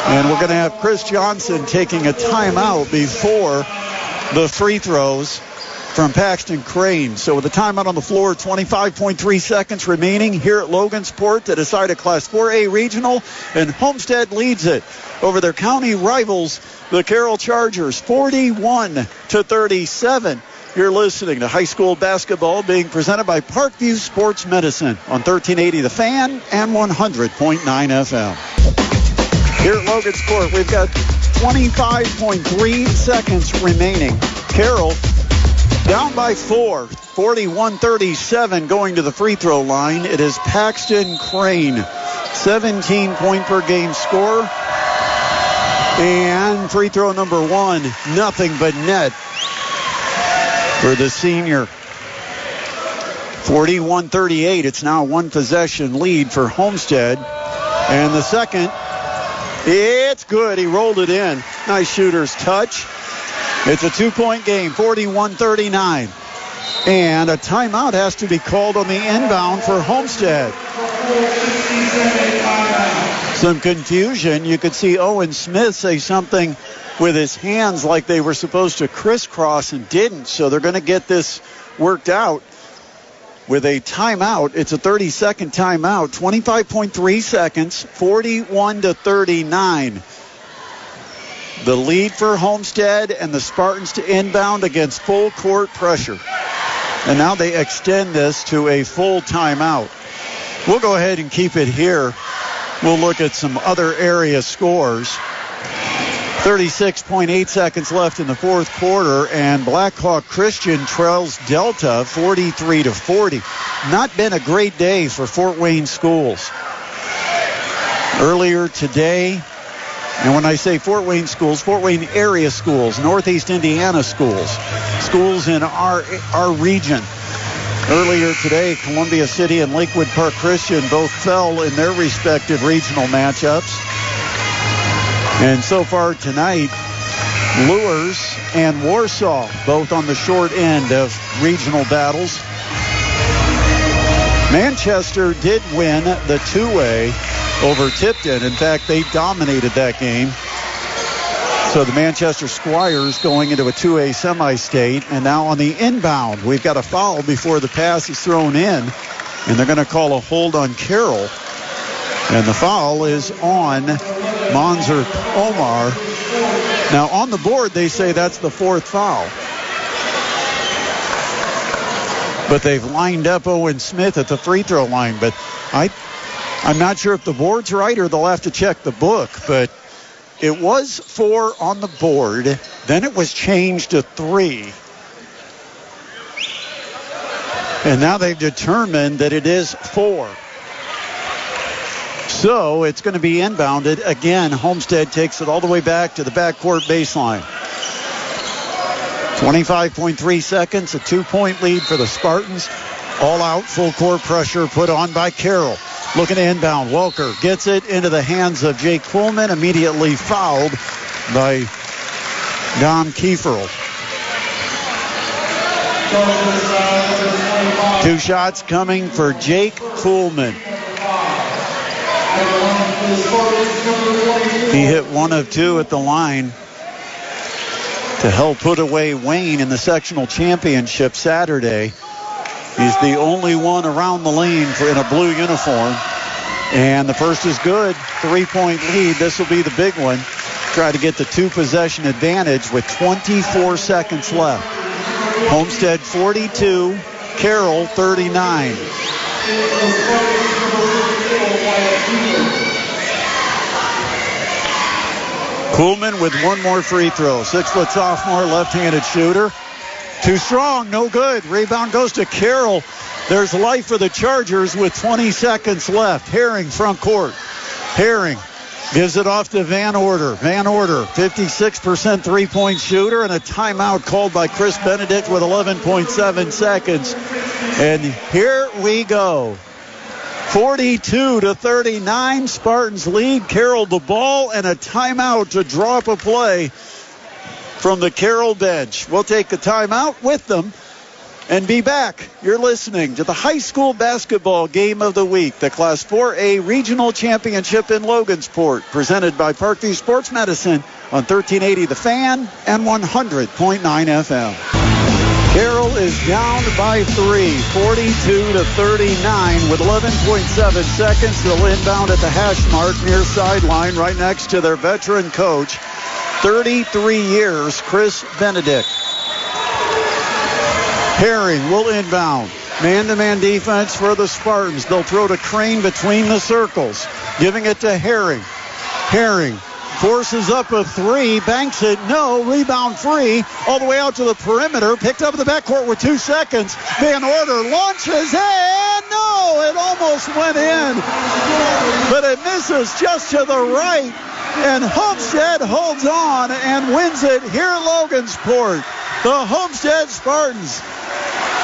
And we're going to have Chris Johnson taking a timeout before the free throws from Paxton Crane. So with the timeout on the floor, 25.3 seconds remaining here at Logansport to decide a Class 4A regional, and Homestead leads it over their county rivals, the Carroll Chargers, 41-37. You're listening to high school basketball being presented by Parkview Sports Medicine on 1380 The Fan and 100.9 FM. Here at Logansport, we've got 25.3 seconds remaining. Carroll down by 4, 41-37 going to the free throw line. It is Paxton Crane, 17-point per game scorer. And free throw number 1, nothing but net for the senior. 41-38. It's now 1 possession lead for Homestead. And the second, it's good. He rolled it in. Nice shooter's touch. It's a 2-point game, 41-39. And a timeout has to be called on the inbound for Homestead. Some confusion. You could see Owen Smith say something with his hands like they were supposed to crisscross and didn't. So they're going to get this worked out with a timeout. It's a 30-second timeout. 25.3 seconds, 41-39. The lead for Homestead and the Spartans to inbound against full court pressure. And now they extend this to a full timeout. We'll go ahead and keep it here. We'll look at some other area scores. 36.8 seconds left in the fourth quarter, and Blackhawk Christian trails Delta 43-40. Not been a great day for Fort Wayne schools. Earlier today, and when I say Fort Wayne schools, Fort Wayne area schools, Northeast Indiana schools, schools in our region. Earlier today, Columbia City and Lakewood Park Christian both fell in their respective regional matchups. And so far tonight, Lures and Warsaw both on the short end of regional battles. Manchester did win the two-way over Tipton. In fact, they dominated that game. So the Manchester Squires going into a 2A semi-state. And now on the inbound, we've got a foul before the pass is thrown in. And they're going to call a hold on Carroll. And the foul is on Monzer Omar. Now on the board, they say that's the fourth foul. But they've lined up Owen Smith at the free throw line. But I'm not sure if the board's right or they'll have to check the book. But it was 4 on the board. Then it was changed to 3. And now they've determined that it is 4. So it's going to be inbounded. Again, Homestead takes it all the way back to the backcourt baseline. 25.3 seconds, a 2-point lead for the Spartans. All out, full court pressure put on by Carroll. Looking to inbound. Welker gets it into the hands of Jake Pullman, immediately fouled by Dom Kieferl. 2 shots coming for Jake Pullman. He hit 1 of 2 at the line to help put away Wayne in the sectional championship Saturday. He's the only one around the lane in a blue uniform. And the first is good. 3-point lead. This will be the big one. Try to get the 2-possession advantage with 24 seconds left. Homestead 42, Carroll 39. Kuhlman with 1 more free throw. 6-foot sophomore, left-handed shooter. Too strong, no good. Rebound goes to Carroll. There's life for the Chargers with 20 seconds left. Herring front court. Herring gives it off to Van Order. Van Order, 56% 3-point shooter, and a timeout called by Chris Benedict with 11.7 seconds. And here we go. 42-39, Spartans lead. Carroll the ball and a timeout to draw up a play from the Carroll bench. We'll take a timeout with them and be back. You're listening to the high school basketball game of the week, the Class 4A Regional Championship in Logansport, presented by Parkview Sports Medicine on 1380 The Fan and 100.9 FM. Carroll is down by 3, 42-39 with 11.7 seconds. They'll inbound at the hash mark near sideline right next to their veteran coach, 33 years, Chris Benedict. Herring will inbound. Man-to-man defense for the Spartans. They'll throw to Crane between the circles, giving it to Herring. Herring forces up a 3, banks it, no, rebound free, all the way out to the perimeter, picked up in the backcourt with 2 seconds. Van Order launches, and no, it almost went in, but it misses just to the right, and Homestead holds on and wins it here in Logansport. The Homestead Spartans'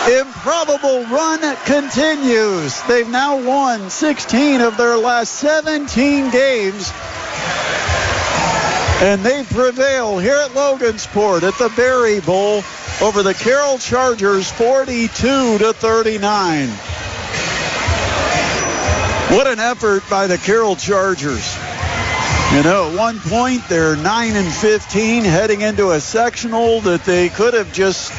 improbable run continues. They've now won 16 of their last 17 games. And they prevail here at Logansport at the Berry Bowl over the Carroll Chargers 42-39. What an effort by the Carroll Chargers. You know, at one point they're 9-15 heading into a sectional that they could have just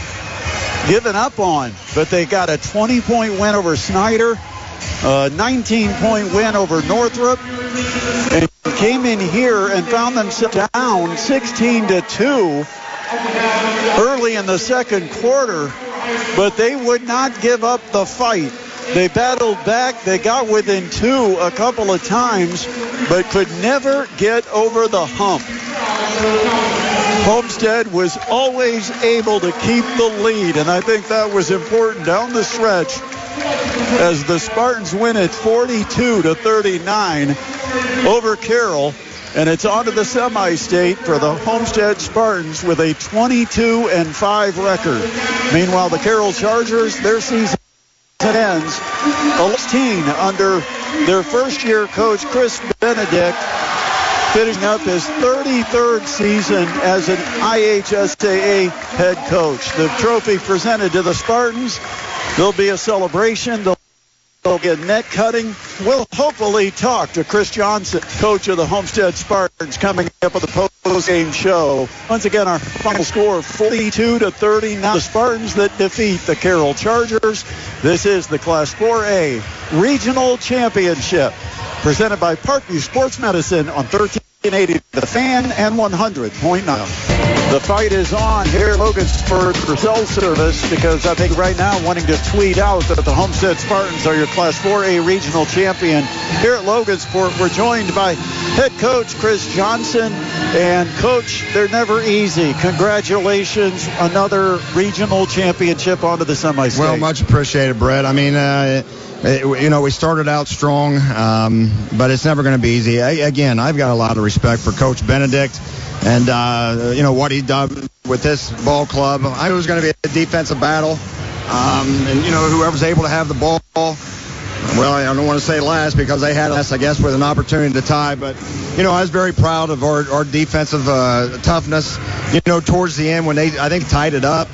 given up on. But they got a 20-point win over Snyder, a 19-point win over Northrop, and came in here and found themselves down 16-2 early in the second quarter, but they would not give up the fight. They battled back. They got within 2 a couple of times, but could never get over the hump. Homestead was always able to keep the lead, and I think that was important down the stretch as the Spartans win it 42-39 over Carroll. And it's on to the semi-state for the Homestead Spartans with a 22-5 record. Meanwhile, the Carroll Chargers, their season ends 16 under their first-year coach, Chris Benedict, finishing up his 33rd season as an IHSAA head coach. The trophy presented to the Spartans. There'll be a celebration. They'll get net cutting. We'll hopefully talk to Chris Johnson, coach of the Homestead Spartans, coming up with the post-game show. Once again, our final score 42-39. The Spartans that defeat the Carroll Chargers. This is the Class 4A Regional Championship, presented by Parkview Sports Medicine on 1380 The Fan and 100.9. The fight is on here at Logansport for cell service, because I think right now wanting to tweet out that the Homestead Spartans are your Class 4A regional champion. Here at Logansport, we're joined by head coach Chris Johnson. And coach, they're never easy. Congratulations, another regional championship onto the semi-state. Well, much appreciated, Brett. I mean, we started out strong, but it's never going to be easy. Again, I've got a lot of respect for Coach Benedict and, what he done with this ball club. I knew it was going to be a defensive battle. Whoever's able to have the ball, well, I don't want to say last because they had us, I guess, with an opportunity to tie. But, I was very proud of our defensive toughness, towards the end when they, I think, tied it up.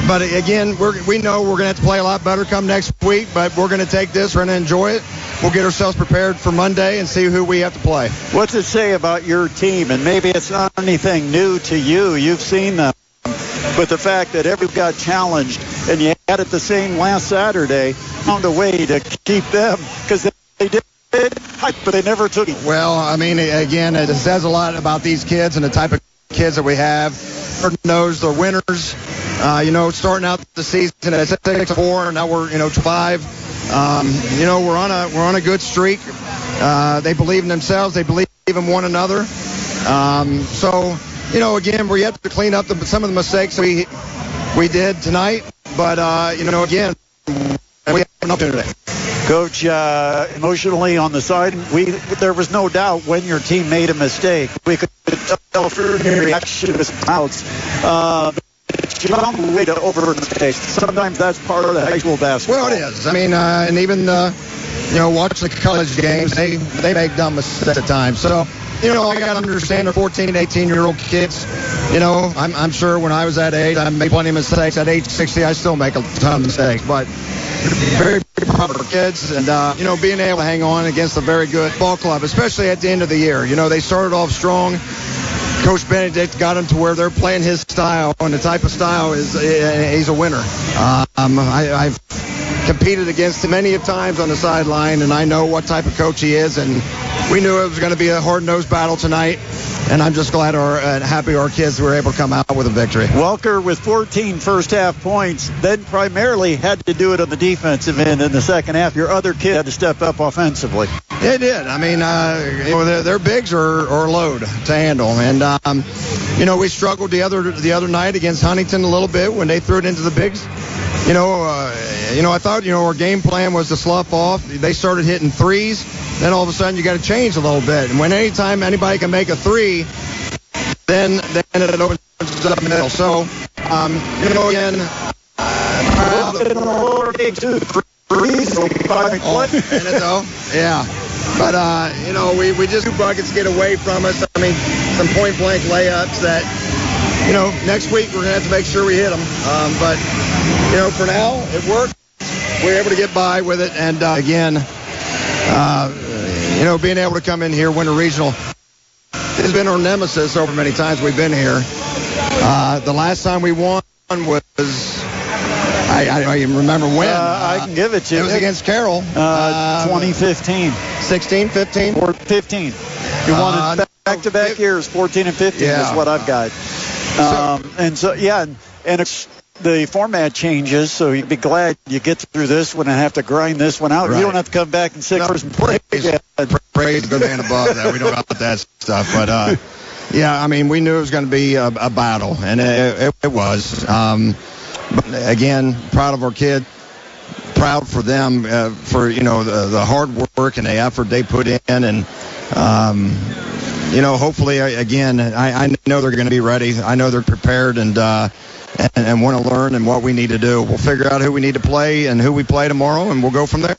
But again, we know we're going to have to play a lot better come next week, but we're going to take this. We're going to enjoy it. We'll get ourselves prepared for Monday and see who we have to play. What's it say about your team? And maybe it's not anything new to you. You've seen them. But the fact that everybody got challenged, and you had it the same last Saturday, found a way to keep them, because they did, but they never took it. Well, I mean, again, it says a lot about these kids and the type of kids that we have. Everyone knows they're winners. Starting out the season at 6-4, and now we're 5. We're on a good streak. They believe in themselves. They believe in one another. Again, we're yet to clean up some of the mistakes we did tonight. But again, we have an opportunity. Coach, emotionally on the side, there was no doubt when your team made a mistake. We could tell through your reaction to the outs. You found a way to overcome mistakes. Sometimes that's part of the high school basketball. Well, it is. I mean, and even watching the college games, they make dumb mistakes at times. So, I got to understand the 14 and 18-year-old kids. I'm sure when I was that age, I made plenty of mistakes. At age 60, I still make a ton of mistakes. But very proud of our kids, and being able to hang on against a very good ball club, especially at the end of the year. They started off strong. Coach Benedict got them to where they're playing his style, and the type of style he's a winner. I've competed against him many times on the sideline, and I know what type of coach he is, and we knew it was going to be a hard-nosed battle tonight, and I'm just glad and happy our kids were able to come out with a victory. Welker with 14 first-half points, then primarily had to do it on the defensive end in the second half. Your other kid had to step up offensively. They did. I mean, their bigs are a load to handle, and we struggled the other night against Huntington a little bit when they threw it into the bigs. I thought our game plan was to slough off. They started hitting threes. Then all of a sudden you got to change a little bit. And when anytime anybody can make a three, then it opens up the middle. So, again. Yeah. But, we just 2 buckets get away from us. I mean, some point-blank layups that, next week we're going to have to make sure we hit them. But, for now, it worked. We're able to get by with it. And, again, being able to come in here, win a regional, has been our nemesis over many times we've been here. The last time we won was, I don't even remember when. I can give it to you. It was against Carroll. 2015. 16, 15? Or 15. You won it back-to-back years, 14 and 15 is what I've got. And the format changes, so you'd be glad you get through this one and have to grind this one out. Right. You don't have to come back in 6 hours and play. Praise the man above that. We don't got that stuff. But, we knew it was going to be a battle, and it was. But again, proud of our kid. Proud for them for, the hard work and the effort they put in. And, hopefully, again, I know they're going to be ready. I know they're prepared and want to learn and what we need to do. We'll figure out who we need to play and who we play tomorrow, and we'll go from there.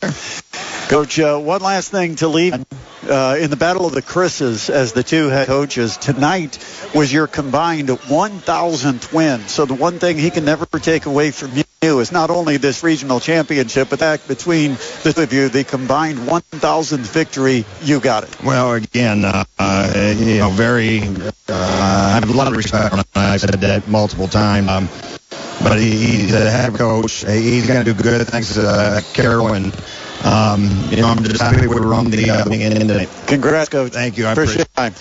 Coach, one last thing to leave. In the Battle of the Chris's as the two head coaches, tonight was your combined 1,000th win. So the one thing he can never take away from you is not only this regional championship, but that between the two of you, the combined 1,000th victory, you got it. Well, again, very, I have a lot of respect for him. I've said that multiple times. But he's a head coach. He's going to do good things to Carroll, and I'm just happy we were on the end today. Congrats, Coach. Thank you. I appreciate it.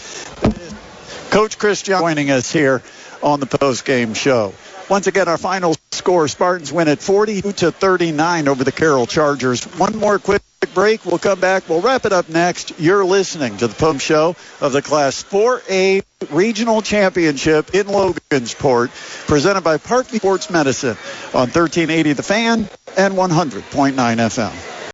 Coach Chris John joining us here on the post-game show. Once again, our final score, Spartans win at 42-39 over the Carroll Chargers. One more quick break. We'll come back. We'll wrap it up next. You're listening to the post show of the Class 4A Regional Championship in Logansport, presented by Parkview Sports Medicine on 1380 The Fan and 100.9 FM.